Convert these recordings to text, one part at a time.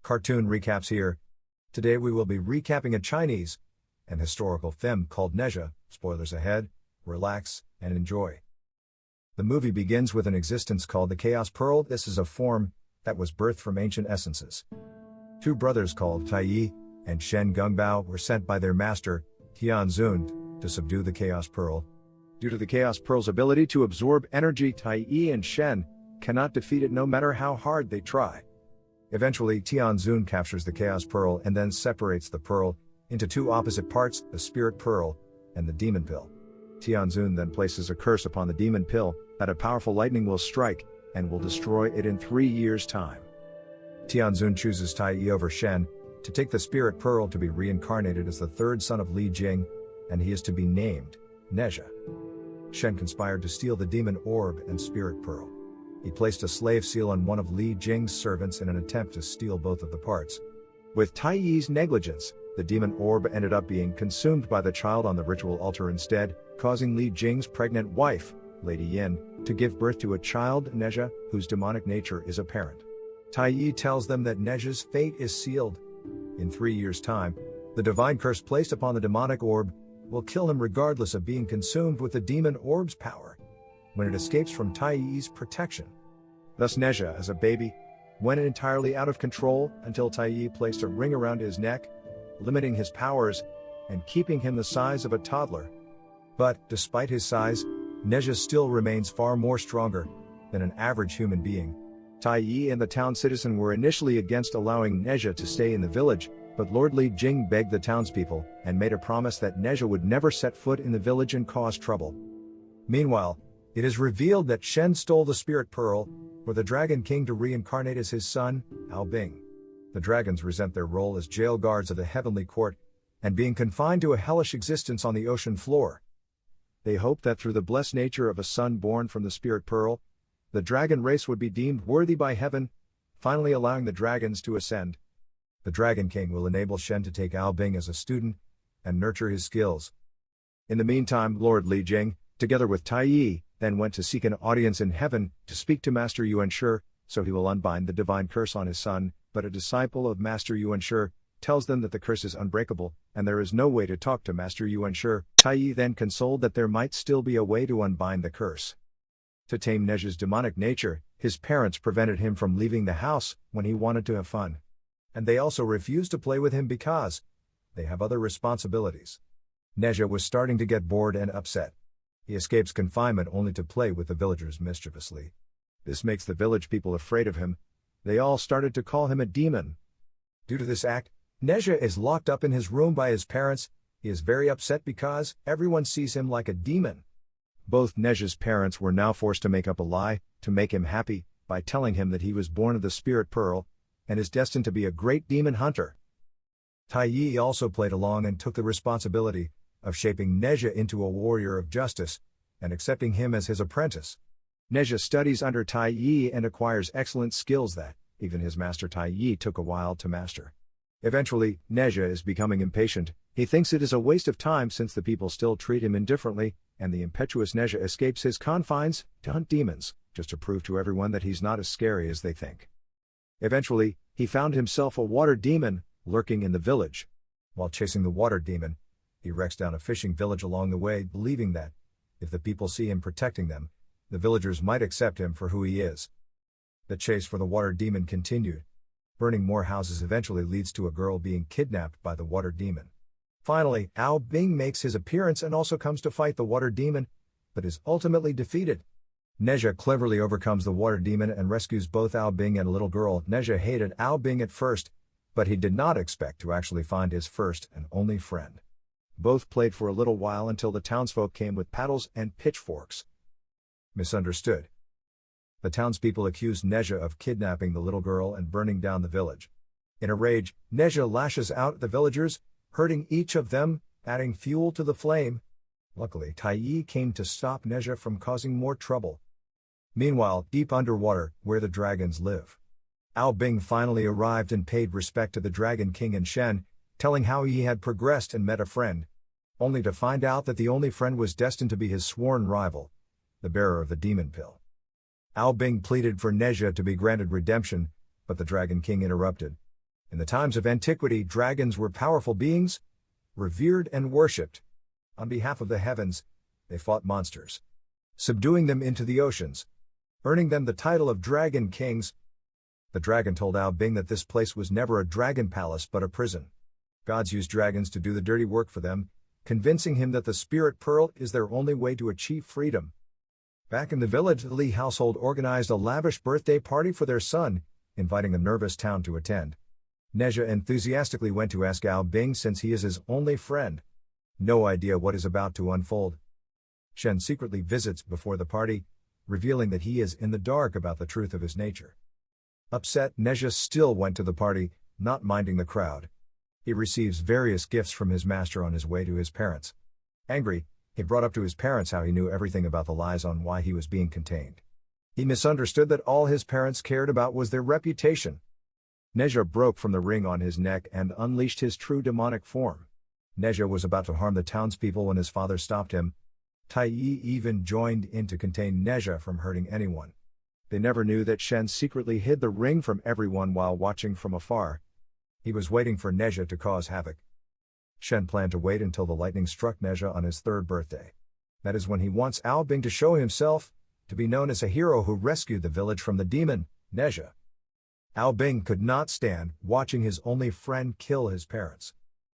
Cartoon recaps here. Today we will be recapping a Chinese and historical film called Nezha. Spoilers ahead, relax, and enjoy. The movie begins with an existence called the Chaos Pearl. This is a form that was birthed from ancient essences. Two brothers called Tai Yi and Shen Gongbao were sent by their master, Tianzun, to subdue the Chaos Pearl. Due to the Chaos Pearl's ability to absorb energy, Tai Yi and Shen cannot defeat it no matter how hard they try. Eventually, Tianzun captures the Chaos Pearl and then separates the pearl into two opposite parts, the Spirit Pearl and the Demon Pill. Tianzun then places a curse upon the Demon Pill that a powerful lightning will strike and will destroy it in 3 years' time. Tianzun chooses Tai Yi over Shen to take the Spirit Pearl to be reincarnated as the third son of Li Jing, and he is to be named Nezha. Shen conspired to steal the Demon Orb and Spirit Pearl. He placed a slave seal on one of Li Jing's servants in an attempt to steal both of the parts. With Tai Yi's negligence, the Demon Orb ended up being consumed by the child on the ritual altar instead, causing Li Jing's pregnant wife, Lady Yin, to give birth to a child, Nezha, whose demonic nature is apparent. Tai Yi tells them that Nezha's fate is sealed. In 3 years' time, the divine curse placed upon the demonic orb will kill him regardless of being consumed with the demon orb's power when it escapes from Tai Yi's protection. Thus Nezha, as a baby, went entirely out of control until Tai Yi placed a ring around his neck, limiting his powers and keeping him the size of a toddler. But, despite his size, Nezha still remains far more stronger than an average human being. Tai Yi and the town citizen were initially against allowing Nezha to stay in the village, but Lord Li Jing begged the townspeople and made a promise that Nezha would never set foot in the village and cause trouble. Meanwhile, it is revealed that Shen stole the Spirit Pearl for the Dragon King to reincarnate as his son, Bing. The dragons resent their role as jail guards of the heavenly court and being confined to a hellish existence on the ocean floor. They hope that through the blessed nature of a son born from the Spirit Pearl, the dragon race would be deemed worthy by heaven, finally allowing the dragons to ascend. The Dragon King will enable Shen to take Bing as a student and nurture his skills. In the meantime, Lord Li Jing, together with Tai Yi, then went to seek an audience in heaven to speak to Master Yuan Shi, so he will unbind the divine curse on his son, but a disciple of Master Yuan Shi tells them that the curse is unbreakable, and there is no way to talk to Master Yuan Shi. Tai Yi then consoled that there might still be a way to unbind the curse. To tame Nezha's demonic nature, his parents prevented him from leaving the house when he wanted to have fun. And they also refused to play with him because they have other responsibilities. Nezha was starting to get bored and upset. He escapes confinement only to play with the villagers mischievously. This makes the village people afraid of him. They all started to call him a demon. Due to this act, Nezha is locked up in his room by his parents. He is very upset because everyone sees him like a demon. Both Nezha's parents were now forced to make up a lie to make him happy by telling him that he was born of the Spirit Pearl and is destined to be a great demon hunter. Tai Yi also played along and took the responsibility of shaping Nezha into a warrior of justice and accepting him as his apprentice. Nezha studies under Tai Yi and acquires excellent skills that even his master Tai Yi took a while to master. Eventually, Nezha is becoming impatient. He thinks it is a waste of time since the people still treat him indifferently, and the impetuous Nezha escapes his confines to hunt demons, just to prove to everyone that he's not as scary as they think. Eventually, he found himself a water demon lurking in the village. While chasing the water demon, he wrecks down a fishing village along the way, believing that if the people see him protecting them, the villagers might accept him for who he is. The chase for the water demon continued. Burning more houses eventually leads to a girl being kidnapped by the water demon. Finally, Bing makes his appearance and also comes to fight the water demon, but is ultimately defeated. Nezha cleverly overcomes the water demon and rescues both Bing and a little girl. Nezha hated Bing at first, but he did not expect to actually find his first and only friend. Both played for a little while until the townsfolk came with paddles and pitchforks. Misunderstood. The townspeople accused Nezha of kidnapping the little girl and burning down the village. In a rage, Nezha lashes out at the villagers, hurting each of them, adding fuel to the flame. Luckily, Tai Yi came to stop Nezha from causing more trouble. Meanwhile, deep underwater, where the dragons live, Bing finally arrived and paid respect to the Dragon King and Shen, telling how he had progressed and met a friend, only to find out that the only friend was destined to be his sworn rival, the bearer of the Demon Pill. Bing pleaded for Nezha to be granted redemption, but the Dragon King interrupted. In the times of antiquity, dragons were powerful beings, revered and worshipped. On behalf of the heavens, they fought monsters, subduing them into the oceans, earning them the title of Dragon Kings. The dragon told Ao Bing that this place was never a dragon palace but a prison. Gods use dragons to do the dirty work for them, convincing him that the spirit pearl is their only way to achieve freedom. Back in the village, the Li household organized a lavish birthday party for their son, inviting a nervous town to attend. Neja enthusiastically went to ask Ao Bing since he is his only friend. No idea what is about to unfold. Shen secretly visits before the party, revealing that he is in the dark about the truth of his nature. Upset, Neja still went to the party, not minding the crowd. He receives various gifts from his master on his way to his parents. Angry, he brought up to his parents how he knew everything about the lies on why he was being contained. He misunderstood that all his parents cared about was their reputation. Neja broke from the ring on his neck and unleashed his true demonic form. Neja was about to harm the townspeople when his father stopped him. Tai Yi even joined in to contain Neja from hurting anyone. They never knew that Shen secretly hid the ring from everyone while watching from afar. He was waiting for Neja to cause havoc. Shen planned to wait until the lightning struck Neja on his 3rd birthday. That is when he wants Ao Bing to show himself, to be known as a hero who rescued the village from the demon, Neja. Ao Bing could not stand watching his only friend kill his parents.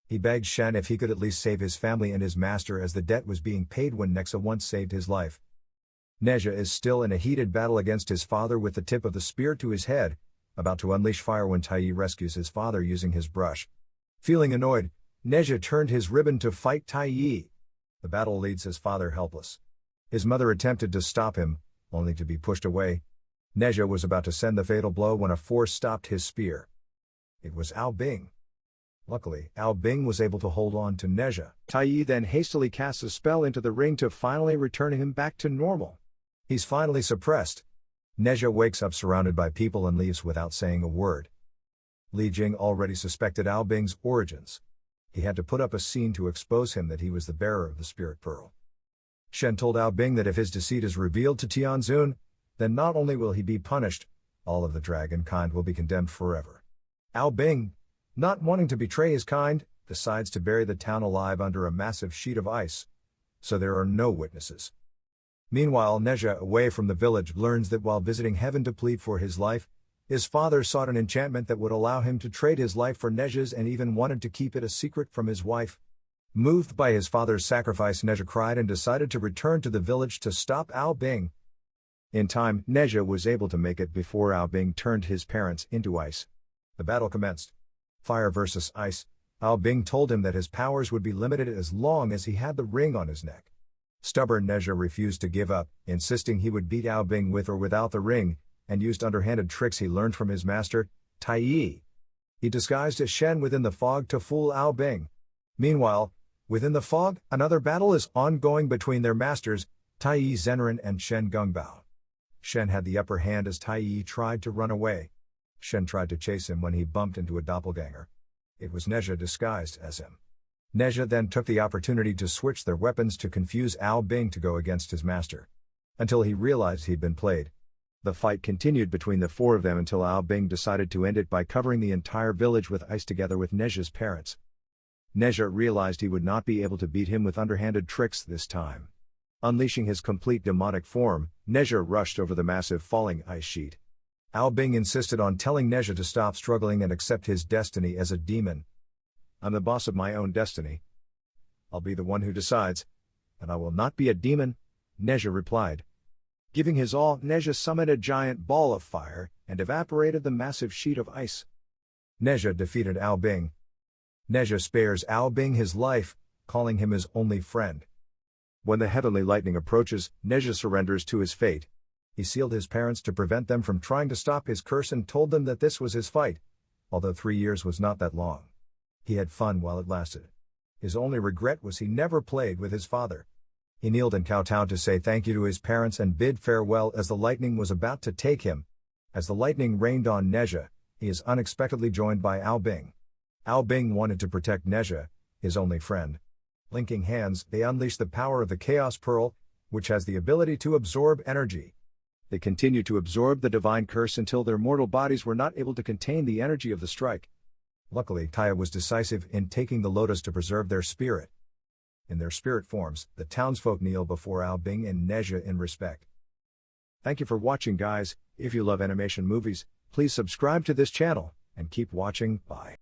He begged Shen if he could at least save his family and his master, as the debt was being paid when Nexa once saved his life. Neja is still in a heated battle against his father with the tip of the spear to his head, about to unleash fire when Tai Yi rescues his father using his brush. Feeling annoyed, Neja turned his ribbon to fight Tai Yi. The battle leaves his father helpless. His mother attempted to stop him, only to be pushed away. Neja was about to send the fatal blow when a force stopped his spear. It was Ao Bing. Luckily, Ao Bing was able to hold on to Neja. Tai Yi then hastily casts a spell into the ring to finally return him back to normal. He's finally suppressed. Neja wakes up surrounded by people and leaves without saying a word. Li Jing already suspected Ao Bing's origins. He had to put up a scene to expose him that he was the bearer of the spirit pearl. Shen told Ao Bing that if his deceit is revealed to Tianzun, then not only will he be punished, all of the dragon kind will be condemned forever. Ao Bing, not wanting to betray his kind, decides to bury the town alive under a massive sheet of ice, so there are no witnesses. Meanwhile, Neja, away from the village, learns that while visiting heaven to plead for his life, his father sought an enchantment that would allow him to trade his life for Neja's and even wanted to keep it a secret from his wife. Moved by his father's sacrifice, Neja cried and decided to return to the village to stop Ao Bing. In time, Neja was able to make it before Ao Bing turned his parents into ice. The battle commenced. Fire versus ice. Ao Bing told him that his powers would be limited as long as he had the ring on his neck. Stubborn Neja refused to give up, insisting he would beat Ao Bing with or without the ring, and used underhanded tricks he learned from his master, Tai Yi. He disguised as Shen within the fog to fool Ao Bing. Meanwhile, within the fog, another battle is ongoing between their masters, Tai Yi Zenrin and Shen Gongbao. Shen had the upper hand as Tai Yi tried to run away. Shen tried to chase him when he bumped into a doppelganger. It was Neja disguised as him. Neja then took the opportunity to switch their weapons to confuse Ao Bing to go against his master. Until he realized he'd been played. The fight continued between the 4 of them until Ao Bing decided to end it by covering the entire village with ice together with Neja's parents. Neja realized he would not be able to beat him with underhanded tricks this time. Unleashing his complete demonic form, Neja rushed over the massive falling ice sheet. Ao Bing insisted on telling Neja to stop struggling and accept his destiny as a demon. "I'm the boss of my own destiny. I'll be the one who decides, and I will not be a demon," Neja replied. Giving his all, Neja summoned a giant ball of fire and evaporated the massive sheet of ice. Neja defeated Ao Bing. Neja spares Ao Bing his life, calling him his only friend. When the heavenly lightning approaches, Neja surrenders to his fate. He sealed his parents to prevent them from trying to stop his curse and told them that this was his fight, although 3 years was not that long. He had fun while it lasted. His only regret was he never played with his father. He kneeled and kowtowed to say thank you to his parents and bid farewell as the lightning was about to take him. As the lightning rained on Neja, he is unexpectedly joined by Ao Bing. Ao Bing wanted to protect Neja, his only friend. Linking hands, they unleashed the power of the Chaos Pearl, which has the ability to absorb energy. They continued to absorb the divine curse until their mortal bodies were not able to contain the energy of the strike. Luckily, Taya was decisive in taking the lotus to preserve their spirit. In their spirit forms, the townsfolk kneel before Ao Bing and Nezha in respect. Thank you for watching, guys. If you love animation movies, please subscribe to this channel, and keep watching. Bye.